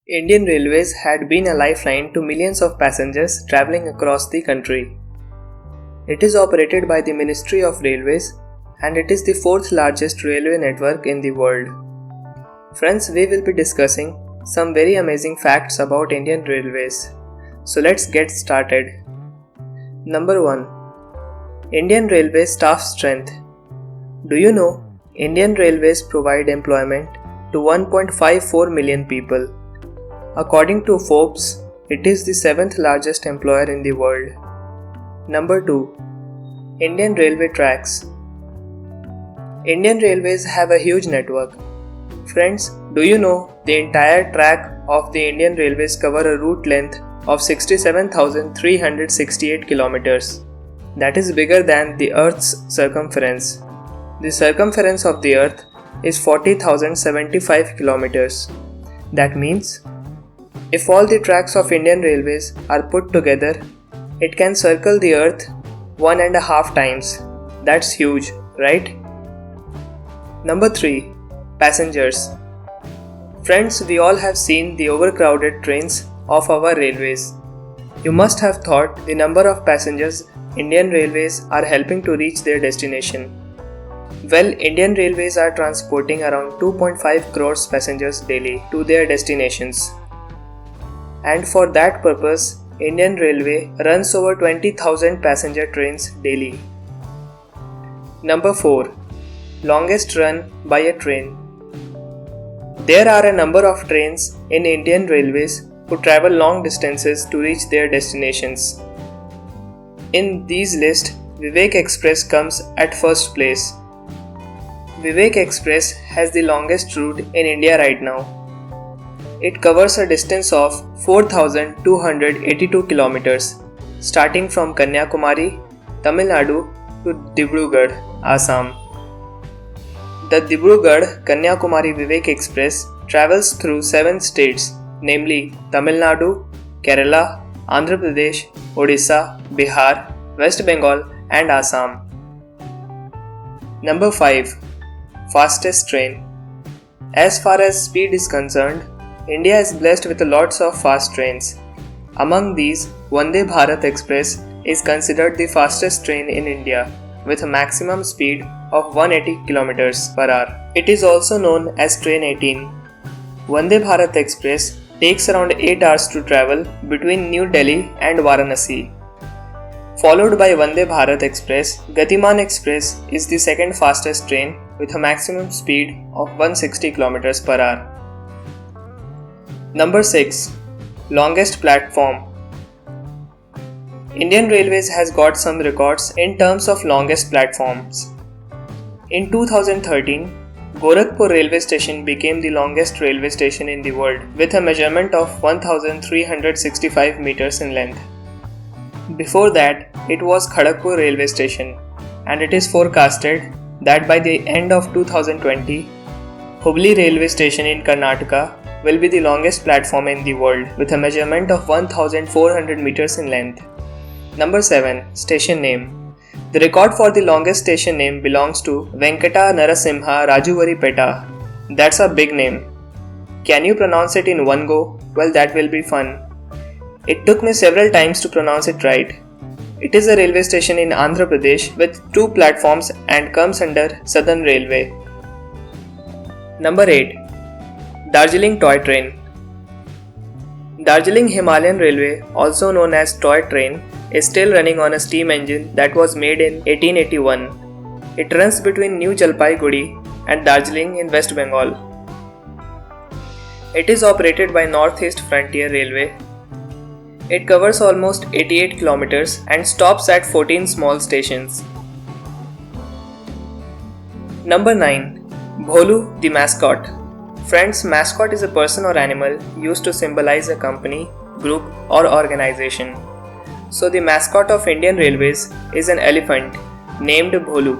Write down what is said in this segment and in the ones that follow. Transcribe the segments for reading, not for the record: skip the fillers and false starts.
Indian Railways had been a lifeline to millions of passengers traveling across the country. It is operated by the Ministry of Railways and it is the fourth largest railway network in the world. Friends, we will be discussing some very amazing facts about Indian Railways. So let's get started. Number 1. Indian Railway Staff Strength. Do you know Indian Railways provide employment to 1.54 million people? According to Forbes, it is the 7th largest employer in the world. Number 2. Indian Railway Tracks. Indian Railways have a huge network. Friends, do you know the entire track of the Indian Railways cover a route length of 67,368 kilometers? That is bigger than the Earth's circumference. The circumference of the Earth is 40,075 kilometers. That means, if all the tracks of Indian Railways are put together, it can circle the Earth 1.5 times. That's huge, right? Number 3. Passengers. Friends, we all have seen the overcrowded trains of our railways. You must have thought the number of passengers Indian Railways are helping to reach their destination. Well, Indian Railways are transporting around 2.5 crores passengers daily to their destinations. And for that purpose, Indian Railway runs over 20,000 passenger trains daily. Number 4. Longest run by a train. There are a number of trains in Indian Railways who travel long distances to reach their destinations. In these lists, Vivek Express comes at first place. Vivek Express has the longest route in India right now. It covers a distance of 4,282 kilometers, starting from Kanyakumari, Tamil Nadu to Dibrugarh, Assam. The Dibrugarh-Kanyakumari Vivek Express travels through 7 states, namely Tamil Nadu, Kerala, Andhra Pradesh, Odisha, Bihar, West Bengal and Assam. Number 5. Fastest train. As far as speed is concerned, India is blessed with lots of fast trains. Among these, Vande Bharat Express is considered the fastest train in India with a maximum speed of 180 km per hour. It is also known as Train 18. Vande Bharat Express takes around 8 hours to travel between New Delhi and Varanasi. Followed by Vande Bharat Express, Gatiman Express is the second fastest train with a maximum speed of 160 km per hour. Number 6. Longest platform. Indian Railways has got some records in terms of longest platforms. In 2013, Gorakhpur railway station became the longest railway station in the world with a measurement of 1,365 meters in length. Before that, it was Kharagpur railway station, and it is forecasted that by the end of 2020, Hubli railway station in Karnataka will be the longest platform in the world with a measurement of 1,400 meters in length. Number 7. Station name. The record for the longest station name belongs to Venkata Narasimha Rajuvaripeta. That's a big name. Can you pronounce it in one go? Well, that will be fun. It took me several times to pronounce it right. It is a railway station in Andhra Pradesh with 2 platforms and comes under Southern Railway. Number 8. Darjeeling Toy Train. Darjeeling Himalayan Railway, also known as Toy Train, is still running on a steam engine that was made in 1881. It runs between New Jalpaiguri and Darjeeling in West Bengal. It is operated by Northeast Frontier Railway. It covers almost 88 kilometers and stops at 14 small stations. Number 9. Bholu the mascot. Friends, mascot is a person or animal used to symbolize a company, group or organization. So the mascot of Indian Railways is an elephant named Bholu.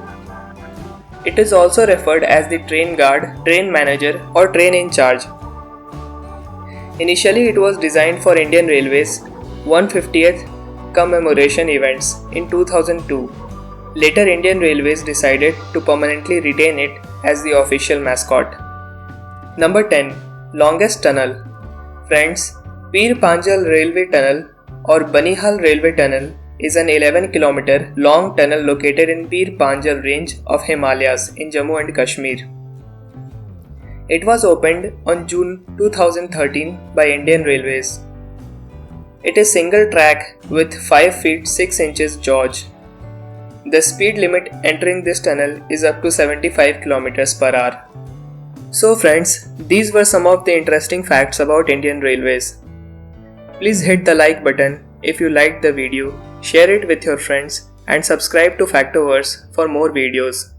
It is also referred as the train guard, train manager or train in charge. Initially it was designed for Indian Railways 150th commemoration events in 2002. Later Indian Railways decided to permanently retain it as the official mascot. Number 10. Longest tunnel. Friends, Pir Panjal Railway Tunnel or Banihal Railway Tunnel is an 11-kilometer long tunnel located in Pir Panjal range of Himalayas in Jammu and Kashmir. It was opened on June 2013 by Indian Railways. It is single track with 5 feet 6 inches gauge. The speed limit entering this tunnel is up to 75 km per hour. So friends, these were some of the interesting facts about Indian Railways. Please hit the like button if you liked the video, share it with your friends and subscribe to Factoverse for more videos.